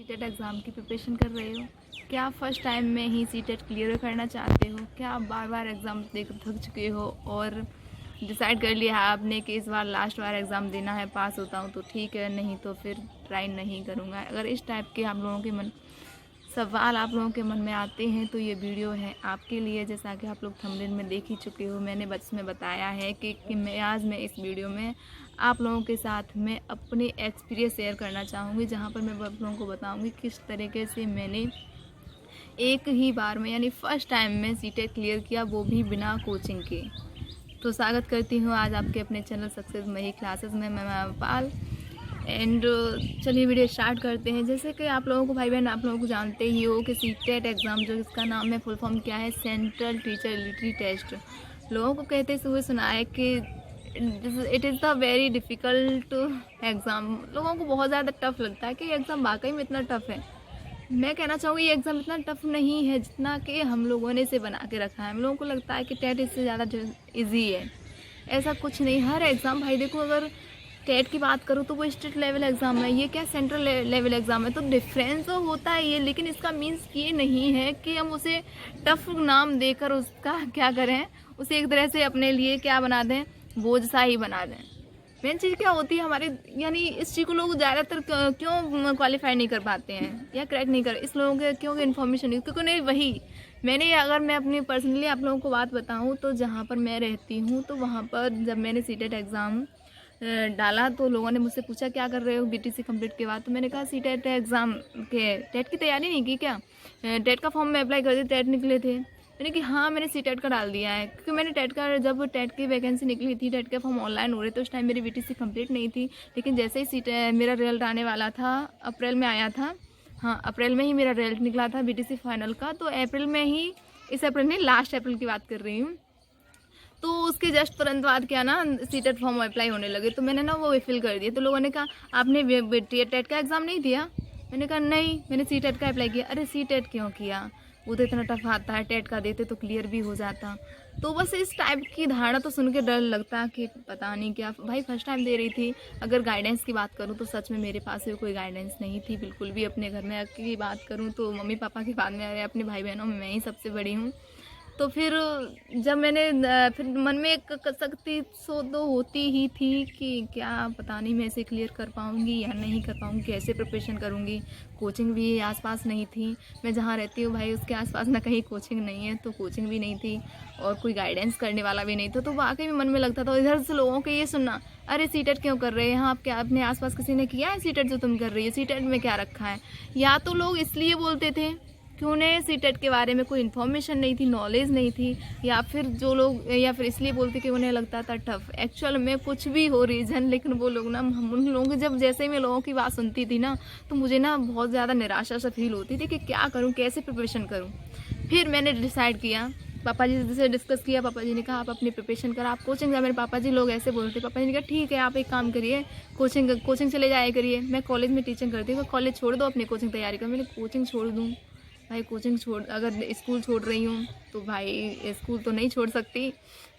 CTET exam की preparation कर रहे हो? क्या आप फर्स्ट टाइम में ही सीटेट क्लियर करना चाहते हो? क्या आप बार बार एग्ज़ाम देकर थक चुके हो और डिसाइड कर लिया है आपने कि इस बार लास्ट बार एग्ज़ाम देना है, पास होता हूँ तो ठीक है, नहीं तो फिर ट्राई नहीं करूँगा। अगर इस टाइप के आप लोगों के सवाल आप लोगों के मन में आते हैं तो ये वीडियो है आपके लिए। जैसा कि आप लोग थंबनेल में देख ही चुके हो, मैंने बस में बताया है कि मैं इस वीडियो में आप लोगों के साथ में अपने एक्सपीरियंस शेयर करना चाहूँगी, जहाँ पर मैं आप लोगों को बताऊँगी किस तरीके से मैंने एक ही बार में यानी फ़र्स्ट टाइम में सीटेट क्लियर किया, वो भी बिना कोचिंग के। तो स्वागत करती हूँ आज आपके अपने चैनल सक्सेस मही क्लासेस में। मैं पाल एंड चलिए वीडियो स्टार्ट करते हैं। जैसे कि आप लोगों को भाई बहन आप लोगों को जानते ही हो कि सीटेट एग्ज़ाम जो इसका नाम है फुल फॉर्म क्या है, सेंट्रल टीचर एबिलिटी टेस्ट। लोगों को कहते हुए सुना है कि it is the very difficult exam. लोगों को बहुत ज़्यादा टफ लगता है कि ये एग्ज़ाम वाकई में इतना टफ है। मैं कहना चाहूँगी ये एग्ज़ाम इतना टफ नहीं है जितना कि हम लोगों ने इसे बना के रखा है। हम लोगों को लगता है कि टेट इससे ज़्यादा ईजी है, ऐसा कुछ नहीं। हर एग्ज़ाम भाई देखो, अगर टेट की बात करूँ तो वो स्टेट लेवल एग्ज़ाम है, ये क्या सेंट्रल लेवल एग्ज़ाम है। तो डिफरेंस तो होता है ये, लेकिन इसका मीन्स ये नहीं है कि हम उसे टफ नाम देकर उसका क्या करें, उसे एक तरह से अपने लिए क्या बना दें, बोझ सा ही बना दें। मेन चीज़ क्या होती है हमारे, यानी इस चीज़ को लोग ज़्यादातर क्यों क्वालिफाई नहीं कर पाते हैं या क्रैक नहीं कर, इस लोगों के क्योंकि इन्फॉर्मेशन नहीं, क्योंकि नहीं वही मैंने, अगर मैं अपनी पर्सनली आप लोगों को बात बताऊं तो जहां पर मैं रहती हूं तो वहां पर जब मैंने सीटेट एग्ज़ाम डाला तो लोगों ने मुझसे पूछा क्या कर रहे हो बीटीसी कंप्लीट के बाद। तो मैंने कहा सीटेट एग्ज़ाम के टेट की तैयारी नहीं की क्या, टेट का फॉर्म में अप्लाई कर दिया, टेट निकले थे। मैंने कि हाँ मैंने सीटेट का डाल दिया है, क्योंकि मैंने टेट का, जब टेट की वैकेंसी निकली थी, टेट के फॉर्म ऑनलाइन हो रहे तो उस टाइम मेरी बीटीसी कंप्लीट नहीं थी। लेकिन जैसे ही मेरा रिजल्ट आने वाला था, अप्रैल में आया था, हाँ अप्रैल में ही मेरा रिजल्ट निकला था बीटीसी फाइनल का, तो अप्रैल में ही, इस अप्रैल में लास्ट अप्रैल की बात कर रही हूँ, तो उसके जस्ट तुरंत बाद क्या ना सीटेट फॉर्म अप्लाई होने लगे, तो मैंने ना वो फिल कर दिया। तो लोगों ने कहा आपने टेट का एग्ज़ाम नहीं दिया? मैंने कहा नहीं, मैंने सीटेट का अप्लाई किया। अरे सीटेट क्यों किया, वो तो इतना टफ आता है, टेट का देते तो क्लियर भी हो जाता। तो बस इस टाइप की धारणा तो सुन के डर लगता कि पता नहीं क्या। भाई फर्स्ट टाइम दे रही थी। अगर गाइडेंस की बात करूँ तो सच में मेरे पास भी कोई गाइडेंस नहीं थी बिल्कुल भी। अपने घर में की बात करूँ तो मम्मी पापा के बाद में अपने भाई बहनों में मैं ही सबसे बड़ी हूँ। तो फिर जब मैंने फिर मन में एक कसकती सो तो होती ही थी कि क्या पता नहीं मैं इसे क्लियर कर पाऊँगी या नहीं कर पाऊँगी, कैसे प्रिपरेशन करूँगी। कोचिंग भी आसपास नहीं थी, मैं जहाँ रहती हूँ भाई उसके आसपास ना कहीं कोचिंग नहीं है, तो कोचिंग भी नहीं थी और कोई गाइडेंस करने वाला भी नहीं था। तो वाकई में मन में लगता था। इधर से लोगों के ये सुनना, अरे सीटेट क्यों कर रहे हैं आप, क्या अपने आसपास किसी ने किया है सीटेट जो तुम कर रही हो, सीटेट में क्या रखा है। या तो लोग इसलिए बोलते थे कि उन्हें सीटेट के बारे में कोई इन्फॉर्मेशन नहीं थी, नॉलेज नहीं थी, या फिर जो लोग, या फिर इसलिए बोलते कि उन्हें लगता था टफ। एक्चुअल में कुछ भी हो रीज़न, लेकिन वो लोग ना, हम उन लोगों के जब जैसे ही मैं लोगों की बात सुनती थी ना, तो मुझे ना बहुत ज़्यादा निराशा सा फील होती थी कि क्या करूँ, कैसे प्रिपरेशन करूँ। फिर मैंने डिसाइड किया, पापा जी से डिस्कस किया। पापा जी ने कहा आप अपनी प्रिपरेशन करो, आप कोचिंग जा। मेरे पापा जी लोग ऐसे बोलते, पापा जी ने कहा ठीक है आप एक काम करिए, कोचिंग चले जाया करिए, मैं कॉलेज में टीचिंग करती हूँ, कॉलेज छोड़ दो, अपनी कोचिंग तैयारी करो। मैंने कोचिंग छोड़ दूँ भाई, कोचिंग छोड़, अगर स्कूल छोड़ रही हूँ तो भाई स्कूल तो नहीं छोड़ सकती,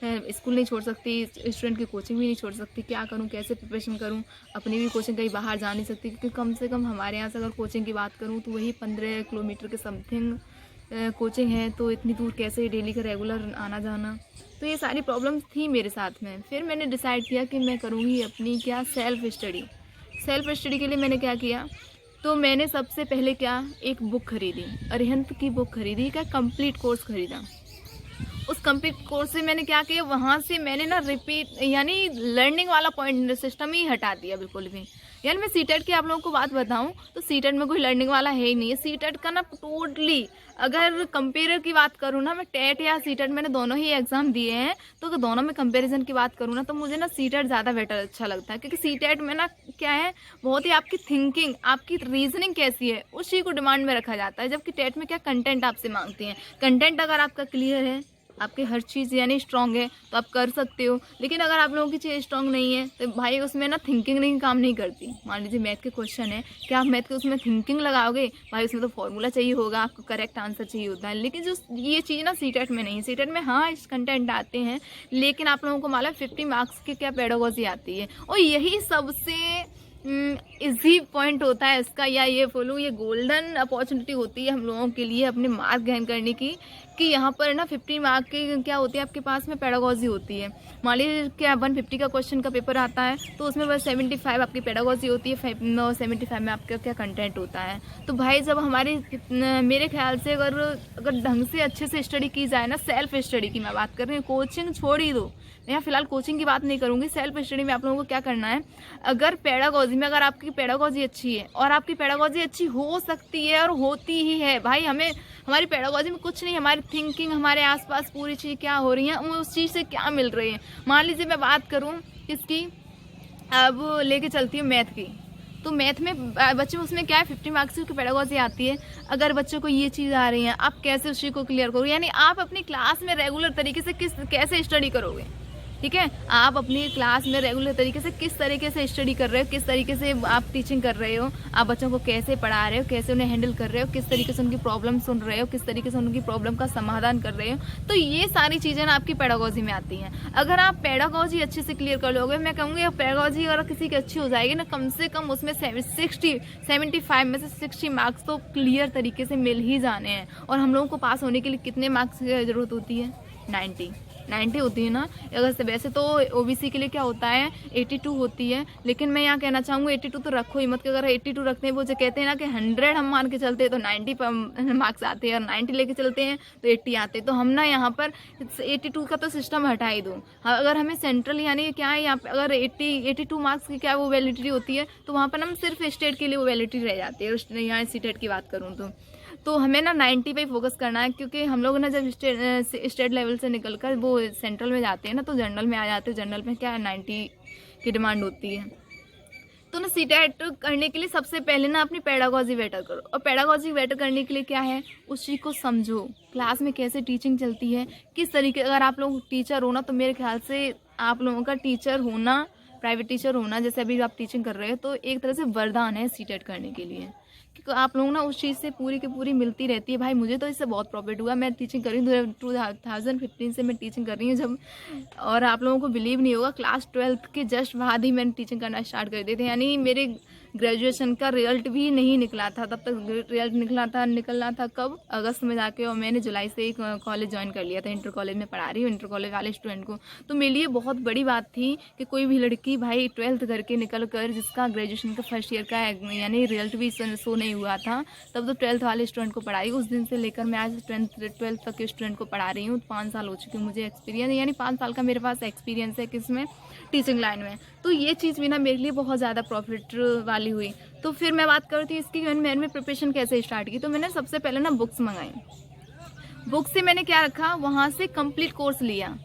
स्कूल नहीं छोड़ सकती, स्टूडेंट की कोचिंग भी नहीं छोड़ सकती। क्या करूँ, कैसे प्रिपरेशन करूँ, अपनी भी कोचिंग कहीं बाहर जा नहीं सकती, क्योंकि कम से कम हमारे यहाँ से अगर कोचिंग की बात करूँ तो वही 15 किलोमीटर के समथिंग कोचिंग है। तो इतनी दूर कैसे डेली का रेगुलर आना जाना, तो ये सारी प्रॉब्लम्स थी मेरे साथ में। फिर मैंने डिसाइड किया कि मैं करूँगी अपनी क्या सेल्फ स्टडी के लिए मैंने क्या किया, तो मैंने सबसे पहले क्या, एक बुक खरीदी, अरिहंत की बुक खरीदी, क्या कंप्लीट कोर्स खरीदा। उस कंप्लीट कोर्स से मैंने क्या किया, वहाँ से मैंने ना रिपीट यानी लर्निंग वाला पॉइंट सिस्टम ही हटा दिया बिल्कुल भी। यानी मैं सीटेट की आप लोगों को बात बताऊं तो सीटेट में कोई लर्निंग वाला है ही नहीं है। सीटेट का ना टोटली, अगर कंपेयर की बात करूँ ना, मैं टेट या सीटेट मैंने दोनों ही एग्जाम दिए हैं, तो अगर दोनों में कंपैरिजन की बात करूँ ना, तो मुझे ना सीटेट ज़्यादा बेटर अच्छा लगता है। क्योंकि सीटेट में ना क्या है, बहुत ही आपकी थिंकिंग, आपकी रीजनिंग कैसी है उस चीज़ को डिमांड में रखा जाता है। जबकि टेट में क्या, कंटेंट आपसे मांगती हैं। कंटेंट अगर आपका क्लियर है, आपकी हर चीज़ यानी स्ट्रांग है, तो आप कर सकते हो। लेकिन अगर आप लोगों की चीज़ स्ट्रांग नहीं है तो भाई उसमें ना थिंकिंग नहीं काम नहीं करती। मान लीजिए मैथ के क्वेश्चन है, क्या आप मैथ के उसमें थिंकिंग लगाओगे, भाई उसमें तो फॉर्मूला चाहिए होगा, आपको करेक्ट आंसर चाहिए होता है। लेकिन जो ये चीज़ ना सीटेट में नहीं है। सीटेट में हाँ इस कंटेंट आते हैं, लेकिन आप लोगों को मालूम 50 मार्क्स की क्या पेडागोजी आती है, और यही सबसे इजी पॉइंट होता है इसका, या ये बोलूँ ये गोल्डन अपॉर्चुनिटी होती है हम लोगों के लिए अपने मार्क गेन करने की, कि यहाँ पर ना 50 मार्क की क्या होती है आपके पास में पेडागोजी होती है। मान लीजिए क्या 150 का क्वेश्चन का पेपर आता है तो उसमें बस 75 आपकी पेडागोजी होती है, 75 में आपका क्या कंटेंट होता है। तो भाई जब हमारी मेरे ख्याल से अगर ढंग से अच्छे से स्टडी की जाए ना, सेल्फ स्टडी की मैं बात कर रही हूँ, कोचिंग छोड़ ही दो, मैं यहाँ फिलहाल कोचिंग की बात नहीं करूँगी, सेल्फ स्टडी में आप लोगों को क्या करना है। अगर पेडागोजी में अगर आपकी पेडागोजी अच्छी है, और आपकी पेडागोजी अच्छी हो सकती है और होती ही है भाई, हमें हमारी पेडागोजी में कुछ नहीं, हमारी थिंकिंग, हमारे आसपास पूरी चीज़ क्या हो रही है, उस चीज़ से क्या मिल रही है। मान लीजिए मैं बात करूँ इसकी, अब लेके चलती हूँ मैथ की, तो मैथ में बच्चे उसमें क्या है 50 मार्क्स की पेडागोजी आती है। अगर बच्चों को ये चीज़ आ रही है, आप कैसे उस चीज़ को क्लियर करोगे, यानी आप अपनी क्लास में रेगुलर तरीके से कैसे स्टडी करोगे, ठीक है। आप अपनी क्लास में रेगुलर तरीके से किस तरीके से स्टडी कर रहे हो, किस तरीके से आप टीचिंग कर रहे हो, आप बच्चों को कैसे पढ़ा रहे हो, कैसे उन्हें हैंडल कर रहे हो, किस तरीके से उनकी प्रॉब्लम सुन रहे हो, किस तरीके से उनकी प्रॉब्लम का समाधान कर रहे हो। तो ये सारी चीज़ें ना आपकी पेडागोजी में आती हैं। अगर आप पेडागोजी अच्छे से क्लियर कर लोगे, मैं कहूँगी पेडागोजी अगर किसी की अच्छी हो जाएगी ना, कम से कम उसमें 75 में से 60 मार्क्स तो क्लियर तरीके से मिल ही जाने हैं। और हम लोगों को पास होने के लिए कितने मार्क्स की ज़रूरत होती है, 90 होती है ना। अगर से वैसे तो ओबीसी के लिए क्या होता है 82 होती है, लेकिन मैं यहाँ कहना चाहूँगी 82 तो रखो ही मत, कि अगर 82 रखते हैं, वो जो कहते हैं ना कि 100 हम मान के चलते हैं तो 90 पर मार्क्स आते हैं, और 90 लेके चलते हैं तो 80 आते हैं। तो हम ना यहाँ पर 82 का तो सिस्टम हटा ही दो। अगर हमें सेंट्रल यानी क्या है यहाँ पर अगर 82 मार्क्स की क्या वो वैलिडिटी होती है, तो वहाँ पर हम सिर्फ स्टेट के लिए वो वैलिडिटी रह जाती है। यहाँ सीटेट की बात करूँ तो हमें ना 90 पे फोकस करना है, क्योंकि हम लोग ना जब स्टेट लेवल से निकलकर वो सेंट्रल में जाते हैं ना, तो जनरल में आ जाते हैं। जनरल में क्या है 90 की डिमांड होती है। तो ना सीटेट करने के लिए सबसे पहले ना अपनी पेडागोजी बेटर करो, और पेडागोजी बेटर करने के लिए क्या है, उस चीज़ को समझो, क्लास में कैसे टीचिंग चलती है, किस तरीके। अगर आप लोग टीचर हो ना, तो मेरे ख्याल से आप लोगों का टीचर होना, प्राइवेट टीचर होना, जैसे अभी आप टीचिंग कर रहे हो, तो एक तरह से वरदान है सीटेट करने के लिए, क्योंकि आप लोग ना उस चीज़ से पूरी की पूरी मिलती रहती है। भाई मुझे तो इससे बहुत प्रॉफिट हुआ, मैं टीचिंग कर रही हूँ 2015 से मैं टीचिंग कर रही हूँ जब, और आप लोगों को बिलीव नहीं होगा, क्लास 12th के जस्ट बाद ही मैंने टीचिंग करना स्टार्ट कर दी थी। यानी मेरे ग्रेजुएशन का रिजल्ट भी नहीं निकला था, तब तक रिजल्ट निकलना था कब, अगस्त में जाके, और मैंने जुलाई से ही कॉलेज ज्वाइन कर लिया था। इंटर कॉलेज में पढ़ा रही हूँ, इंटर कॉलेज वाले स्टूडेंट को। तो मेरे लिए बहुत बड़ी बात थी कि कोई भी लड़की भाई 12th करके निकल कर, जिसका ग्रेजुएशन का फर्स्ट ईयर का यानी रिजल्ट भी शो नहीं हुआ था, तब तो 12th वाले स्टूडेंट को पढ़ाई। उस दिन से लेकर मैं आज 12th तक के स्टूडेंट को पढ़ा रही हूँ। 5 साल हो चुके हैं मुझे एक्सपीरियंस, यानी 5 साल का मेरे पास एक्सपीरियंस है किसमें, टीचिंग लाइन में। तो ये चीज़ भी ना मेरे लिए बहुत ज़्यादा प्रॉफिट वाली हुई। तो फिर मैं बात करती हूँ इसकी, मैंने प्रिपरेशन कैसे स्टार्ट की। तो मैंने सबसे पहले ना बुक्स मंगाई, बुक से मैंने क्या रखा, वहाँ से कंप्लीट कोर्स लिया,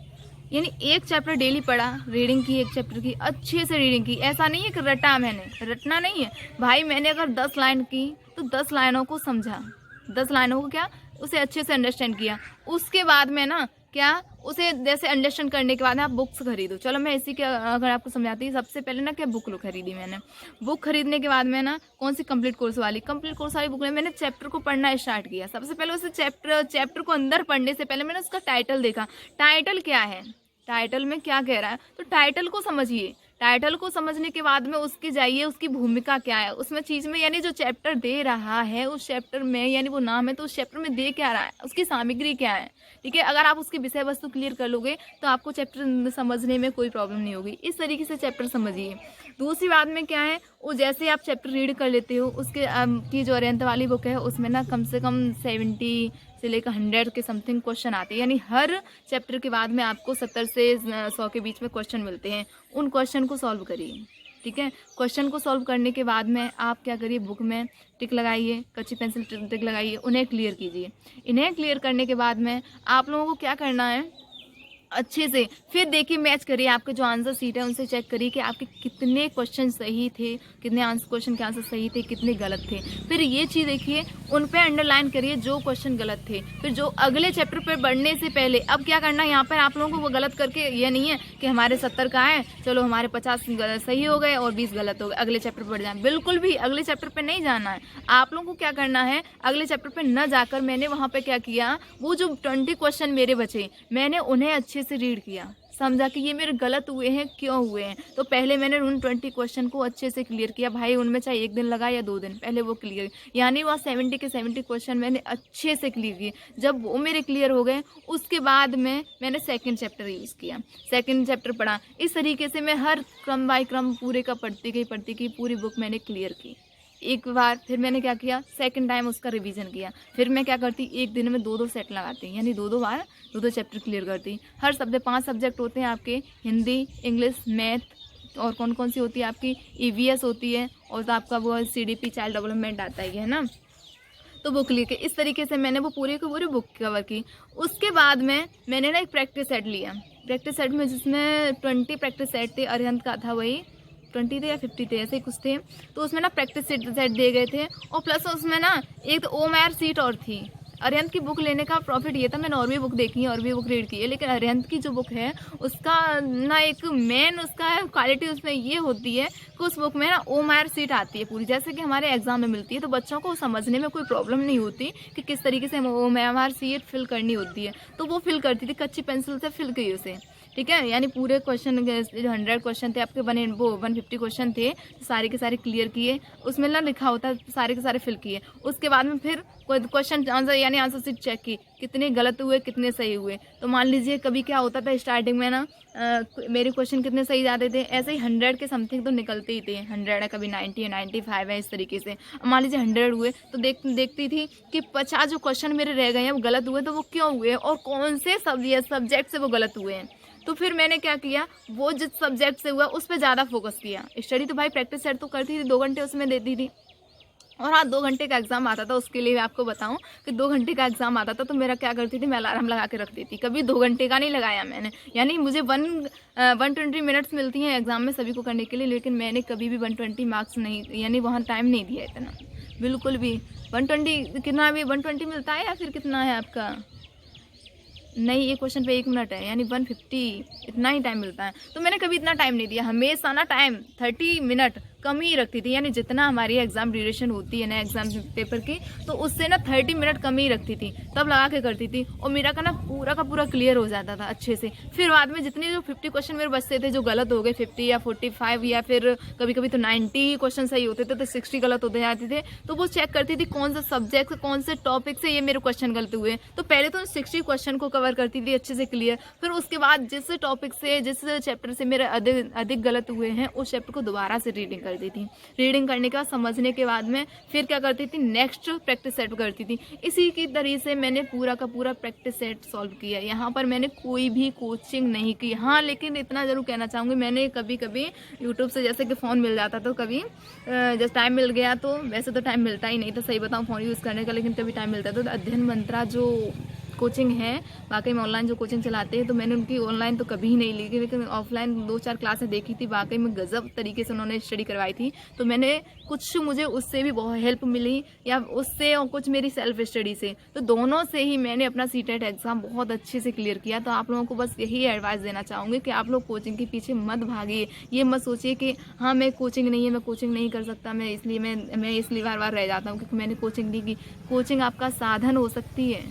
यानी एक चैप्टर डेली पढ़ा, रीडिंग की, एक चैप्टर की अच्छे से रीडिंग की। ऐसा नहीं है कि रटा, मैंने रटना नहीं है भाई, मैंने अगर 10 लाइन की तो 10 लाइनों को समझा, 10 लाइनों को क्या उसे अच्छे से अंडरस्टैंड किया। उसके बाद में ना क्या उसे जैसे अंडरस्टैंड करने के बाद आप बुक्स खरीदो। चलो मैं इसी के अगर आपको समझाती हूँ। सबसे पहले ना क्या बुक लो खरीदी मैंने, बुक खरीदने के बाद में ना कौन सी कंप्लीट कोर्स वाली बुक में मैंने चैप्टर को पढ़ना स्टार्ट किया। सबसे पहले उसे चैप्टर को अंदर पढ़ने से पहले मैंने उसका टाइटल देखा, टाइटल क्या है, टाइटल में क्या कह रहा है, तो टाइटल को समझिए। टाइटल को समझने के बाद में उसकी जाइए उसकी भूमिका क्या है उसमें चीज़ में, यानी जो चैप्टर दे रहा है उस चैप्टर में, यानी वो नाम है तो उस चैप्टर में दे क्या रहा है, उसकी सामग्री क्या है, ठीक है। अगर आप उसकी विषय वस्तु क्लियर कर लोगे तो आपको चैप्टर समझने में कोई प्रॉब्लम नहीं होगी। इस तरीके से चैप्टर समझिए। दूसरी बात में क्या है, वो जैसे आप चैप्टर रीड कर लेते हो, उसके की जो अरिहंत वाली बुक है उसमें ना कम से कम 70 से लेकर 100 के समथिंग क्वेश्चन आते हैं, यानी हर चैप्टर के बाद में आपको 70 से 100 के बीच में क्वेश्चन मिलते हैं। उन क्वेश्चन को सॉल्व करिए, ठीक है। क्वेश्चन को सॉल्व करने के बाद में आप क्या करिए, बुक में टिक लगाइए, कच्ची पेंसिल टिक लगाइए, उन्हें क्लियर कीजिए। इन्हें क्लियर करने के बाद में आप लोगों को क्या करना है, अच्छे से फिर देखिए मैच करिए, आपके जो आंसर सीट है उनसे चेक करिए कि आपके कितने क्वेश्चन सही थे, कितने क्वेश्चन के आंसर सही थे, कितने गलत थे। फिर ये चीज़ देखिए, उन पे अंडरलाइन करिए जो क्वेश्चन गलत थे। फिर जो अगले चैप्टर पे बढ़ने से पहले अब क्या करना है, यहाँ पर आप लोगों को वो गलत करके, ये नहीं है कि हमारे 70 का है चलो हमारे 50 सही हो गए और 20 गलत हो गए, अगले चैप्टर पर बढ़ जाए, बिल्कुल भी अगले चैप्टर पर नहीं जाना है। आप लोगों को क्या करना है, अगले चैप्टर पर न जाकर मैंने वहाँ पर क्या किया, वो जो 20 क्वेश्चन मेरे बचे मैंने उन्हें अच्छे से रीड किया, समझा कि ये मेरे गलत हुए हैं, क्यों हुए हैं। तो पहले मैंने उन 20 क्वेश्चन को अच्छे से क्लियर किया भाई, उनमें चाहे 1 दिन लगा या 2 दिन, पहले वो क्लियर, यानी वहाँ 70 के 70 क्वेश्चन मैंने अच्छे से क्लियर किए। जब वो मेरे क्लियर हो गए उसके बाद में मैंने सेकंड चैप्टर यूज़ किया, सेकंड चैप्टर पढ़ा। इस तरीके से मैं हर क्रम बाय क्रम पूरे का पढ़ती गई, पूरी बुक मैंने क्लियर की। एक बार फिर मैंने क्या किया, सेकंड टाइम उसका रिवीजन किया। फिर मैं क्या करती, एक दिन में 2-2 सेट लगाती, यानी 2-2 बार 2-2 चैप्टर क्लियर करती। हर सब्जेक्ट 5 सब्जेक्ट होते हैं आपके, हिंदी, इंग्लिश, मैथ, और कौन कौन सी होती है आपकी, ईवीएस होती है, और तो आपका वो सीडीपी चाइल्ड डेवलपमेंट आता है ना। तो बुक क्लियर की, इस तरीके से मैंने वो पूरी की पूरी बुक कवर की। उसके बाद में मैंने ना एक प्रैक्टिस सेट लिया, प्रैक्टिस सेट में जिसमें 20 प्रैक्टिस सेट थे, अरिहंत का था वही 20 थे या 50 थे, ऐसे ही कुछ थे। तो उसमें ना प्रैक्टिस सेट दिए गए थे, और प्लस उसमें ना एक तो ओएमआर सीट और थी। अरिहंत की बुक लेने का प्रॉफिट ये था, मैंने और भी बुक देखी है, और भी बुक रीड की है, लेकिन अरिहंत की जो बुक है उसका ना एक मेन उसका क्वालिटी उसमें ये होती है कि उस बुक में ना ओएमआर सीट आती है पूरी, जैसे कि हमारे एग्जाम में मिलती है। तो बच्चों को समझने में कोई प्रॉब्लम नहीं होती कि किस तरीके से ओएमआर सीट फिल करनी होती है। तो वो फिल करती थी, कच्ची पेंसिल से फिल की उसे, ठीक है। यानी पूरे क्वेश्चन जो 100 क्वेश्चन थे आपके, 150 क्वेश्चन थे, सारे के सारे क्लियर किए। उसमें ना लिखा होता है, सारे के सारे फिल किए। उसके बाद में फिर कोई क्वेश्चन आंसर यानी आंसर सीट चेक की, कितने गलत हुए कितने सही हुए। तो मान लीजिए कभी क्या होता था स्टार्टिंग में ना मेरे क्वेश्चन कितने सही जाते थे, ऐसे ही 100 के समथिंग तो निकलते ही थे, 100 है, कभी 90 है, 95 है, इस तरीके से। मान लीजिए 100 हुए तो देखती थी कि 50 जो क्वेश्चन मेरे रह गए हैं वो गलत हुए, तो वो क्यों हुए और कौन से सब्जेक्ट से वो गलत हुए हैं। तो फिर मैंने क्या किया, वो जिस सब्जेक्ट से हुआ उस पर ज़्यादा फोकस किया। स्टडी तो भाई प्रैक्टिस सेट तो करती थी, 2 घंटे उसमें देती थी। और हाँ, 2 घंटे का एग्ज़ाम आता था, उसके लिए आपको बताऊं कि 2 घंटे का एग्ज़ाम आता था तो मेरा क्या करती थी, मैं अलार्म लगा के रखती थी। कभी 2 घंटे का नहीं लगाया मैंने, यानी मुझे 120 मिनट्स मिलती हैं एग्ज़ाम में सभी को करने के लिए, लेकिन मैंने कभी भी 120 मार्क्स नहीं, यानी वहाँ टाइम नहीं दिया इतना, बिल्कुल भी। 120 कितना भी 120 मिलता है या फिर कितना है आपका, नहीं, एक क्वेश्चन पे 1 मिनट है, यानी 150 इतना ही टाइम मिलता है। तो मैंने कभी इतना टाइम नहीं दिया, हमेशा ना टाइम 30 मिनट कम ही रखती थी, यानी जितना हमारी एग्जाम ड्यूरेशन होती है ना एग्जाम पेपर की, तो उससे ना 30 मिनट कम ही रखती थी, तब लगा के करती थी। और मेरा का ना पूरा का पूरा क्लियर हो जाता था अच्छे से। फिर बाद में जितने जो 50 क्वेश्चन मेरे बचते थे जो गलत हो गए, 50 या 45 या फिर कभी कभी तो 90 क्वेश्चन सही होते थे, तो 60 गलत होते जाते थे। तो वो चेक करती थी कौन सा सब्जेक्ट कौन से टॉपिक से ये मेरे क्वेश्चन गलत हुए। तो पहले तो 60 क्वेश्चन को कवर करती थी अच्छे से क्लियर, फिर उसके बाद जिस टॉपिक से जिस चैप्टर से मेरे अधिक गलत हुए हैं उस चैप्टर को दोबारा से रीडिंग करती थी। रीडिंग करने के बाद समझने के बाद में फिर क्या करती थी, नेक्स्ट प्रैक्टिस सेट करती थी। इसी की तरीके से मैंने पूरा का पूरा प्रैक्टिस सेट सॉल्व किया। यहाँ पर मैंने कोई भी कोचिंग नहीं की। हाँ, लेकिन इतना ज़रूर कहना चाहूँगी, मैंने कभी कभी यूट्यूब से जैसे कि फ़ोन मिल जाता तो कभी जब टाइम मिल गया, तो वैसे तो टाइम मिलता ही नहीं था सही बताऊँ फ़ोन यूज़ करने का, लेकिन कभी टाइम मिलता तो अध्ययन मंत्रा जो कोचिंग है, वाकई में ऑनलाइन जो कोचिंग चलाते हैं, तो मैंने उनकी ऑनलाइन तो कभी ही नहीं ली, लेकिन ऑफलाइन 2-4 क्लासें देखी थी, वाकई में गजब तरीके से उन्होंने स्टडी करवाई थी। तो मैंने कुछ मुझे उससे भी बहुत हेल्प मिली, या उससे और कुछ मेरी सेल्फ स्टडी से, तो दोनों से ही मैंने अपना सीटेट एग्ज़ाम बहुत अच्छे से क्लियर किया। तो आप लोगों को बस यही एडवाइस देना चाहूँगी कि आप लोग कोचिंग के पीछे मत भागिए। ये मत सोचिए कि हाँ मैं कोचिंग नहीं है, मैं कोचिंग नहीं कर सकता, मैं इसलिए बार रह जाता हूँ क्योंकि मैंने कोचिंग नहीं की। कोचिंग आपका साधन हो सकती है,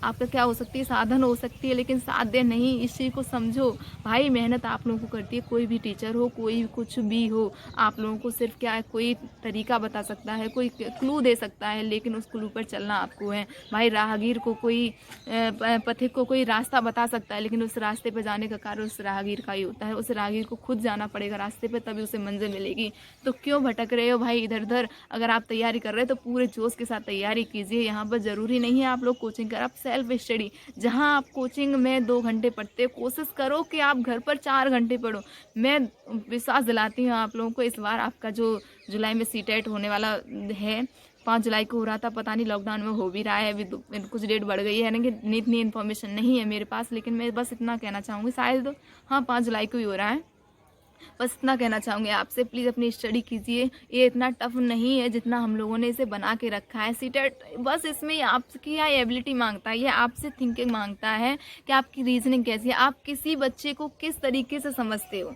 आपका क्या हो सकती है, साधन हो सकती है, लेकिन साध्य नहीं। इस चीज़ को समझो भाई, मेहनत आप लोगों को करती है, कोई भी टीचर हो, कोई कुछ भी हो, आप लोगों को सिर्फ क्या है, कोई तरीका बता सकता है, कोई क्लू दे सकता है, लेकिन उस क्लू पर चलना आपको है भाई। राहगीर को कोई पथिक को कोई रास्ता बता सकता है, लेकिन उस रास्ते पर जाने का कार्य उस राहगीर का ही होता है। उस राहगीर को खुद जाना पड़ेगा रास्ते पर, तभी उसे मंजिल मिलेगी। तो क्यों भटक रहे हो भाई इधर उधर? अगर आप तैयारी कर रहे हो तो पूरे जोश के साथ तैयारी कीजिए। यहाँ पर ज़रूरी नहीं है आप लोग कोचिंग कर, आप सेल्फ स्टडी, जहां आप कोचिंग में 2 घंटे पढ़ते हो, कोशिश करो कि आप घर पर 4 घंटे पढ़ो। मैं विश्वास दिलाती हूँ आप लोगों को, इस बार आपका जो जुलाई में सीटेट होने वाला है, 5 जुलाई को हो रहा था, पता नहीं लॉकडाउन में हो भी रहा है, अभी कुछ डेट बढ़ गई है, यानी कि इतनी इन्फॉर्मेशन नहीं है मेरे पास, लेकिन मैं बस इतना कहना चाहूँगी, शायद हाँ 5 जुलाई को ही हो रहा है। बस इतना कहना चाहूँगी आपसे, प्लीज़ अपनी स्टडी कीजिए। ये इतना टफ नहीं है जितना हम लोगों ने इसे बना के रखा है। सीटेट बस इसमें आपकी या एबिलिटी मांगता है, ये आपसे थिंकिंग मांगता है कि आपकी रीजनिंग कैसी है, आप किसी बच्चे को किस तरीके से समझते हो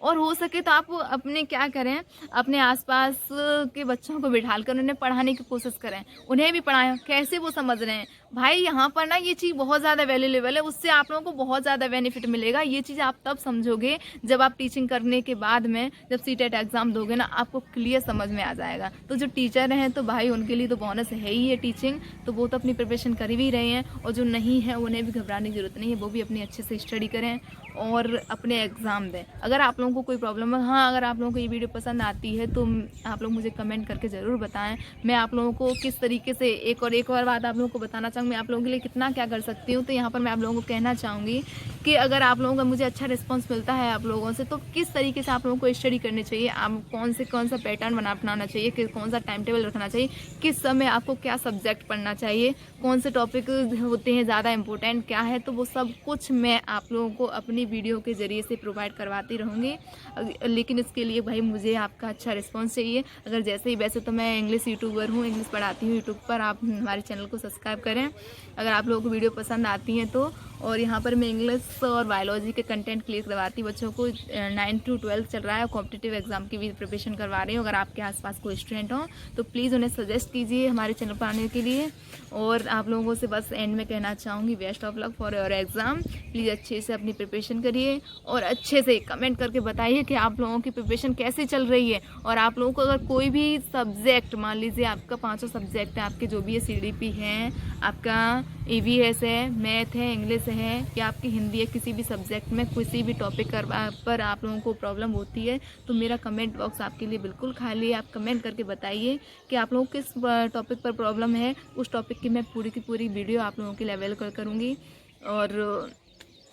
और हो सके तो आप अपने क्या करें, अपने आसपास के बच्चों को बिठा कर उन्हें पढ़ाने की कोशिश करें, उन्हें भी पढ़ाएं, कैसे वो समझ रहे हैं। भाई यहाँ पर ना ये चीज़ बहुत ज़्यादा वैल्यूएबल है, उससे आप लोगों को बहुत ज़्यादा बेनिफिट मिलेगा। ये चीज़ आप तब समझोगे जब आप टीचिंग करने के बाद में जब सीटेट एग्ज़ाम दोगे ना, आपको क्लियर समझ में आ जाएगा। तो जो टीचर हैं तो भाई उनके लिए तो बोनस है ही है टीचिंग, तो वो तो अपनी प्रिपरेशन कर ही रहे हैं, और जो नहीं है उन्हें भी घबराने की जरूरत नहीं है, वो भी अपनी अच्छे से स्टडी करें और अपने एग्ज़ाम दें। अगर आप लोगों को कोई प्रॉब्लम है, हाँ अगर आप लोगों को ये वीडियो पसंद आती है तो आप लोग मुझे कमेंट करके ज़रूर बताएं, मैं आप लोगों को किस तरीके से एक और बात आप लोगों को बताना चाहूँगी, मैं आप लोगों के लिए कितना क्या कर सकती हूँ। तो यहाँ पर मैं आप लोगों को कहना चाहूँगी कि अगर आप लोगों का मुझे अच्छा रिस्पॉन्स मिलता है आप लोगों से, तो किस तरीके से आप लोगों को स्टडी करनी चाहिए, आप कौन सा पैटर्न अपनाना चाहिए, कि कौन सा टाइम टेबल रखना चाहिए, किस समय आपको क्या सब्जेक्ट पढ़ना चाहिए, कौन से टॉपिक होते हैं ज़्यादा इंपॉर्टेंट क्या है, तो वो सब कुछ मैं आप लोगों को अपनी वीडियो के ज़रिए से प्रोवाइड करवाती रहूँगी। लेकिन इसके लिए भाई मुझे आपका अच्छा रिस्पॉन्स चाहिए। अगर जैसे ही, वैसे तो मैं इंग्लिश यूट्यूबर हूँ, इंग्लिश पढ़ाती हूँ यूट्यूब पर, आप हमारे चैनल को सब्सक्राइब करें अगर आप लोगों को वीडियो पसंद आती हैं तो। और यहाँ पर मैं इंग्लिश और बायोलॉजी के कंटेंट क्लियर करवाती हूँ बच्चों को, 9 to 12 चल रहा है, कॉम्पिटिटिव एग्जाम की भी प्रिपरेशन करवा रही हूँ। अगर आपके आसपास कोई स्टूडेंट हो तो प्लीज़ उन्हें सजेस्ट कीजिए हमारे चैनल पर आने के लिए। और आप लोगों से बस एंड में कहना चाहूँगी, best of luck for your exam. Please अच्छे से अपनी प्रिपरेशन करिए और अच्छे से कमेंट करके बताइए कि आप लोगों की प्रिपरेशन कैसे चल रही है। और आप लोगों को अगर कोई भी सब्जेक्ट, मान लीजिए आपका 5 सब्जेक्ट है, आपके जो भी है CDP है, आपका EVS है, मैथ है, इंग्लिश है, या आपकी हिंदी है, किसी भी सब्जेक्ट में किसी भी टॉपिक पर आप लोगों को प्रॉब्लम होती है, तो मेरा कमेंट बॉक्स आपके लिए बिल्कुल खाली है। आप कमेंट करके बताइए कि आप लोगों को किस टॉपिक पर प्रॉब्लम है, उस टॉपिक की मैं पूरी की पूरी वीडियो आप लोगों के लिए अवेलेबल करूँगी और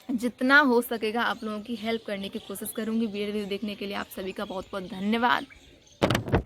जितना हो सकेगा आप लोगों की हेल्प करने की कोशिश करूँगी। वीडियो देखने के लिए आप सभी का बहुत बहुत धन्यवाद।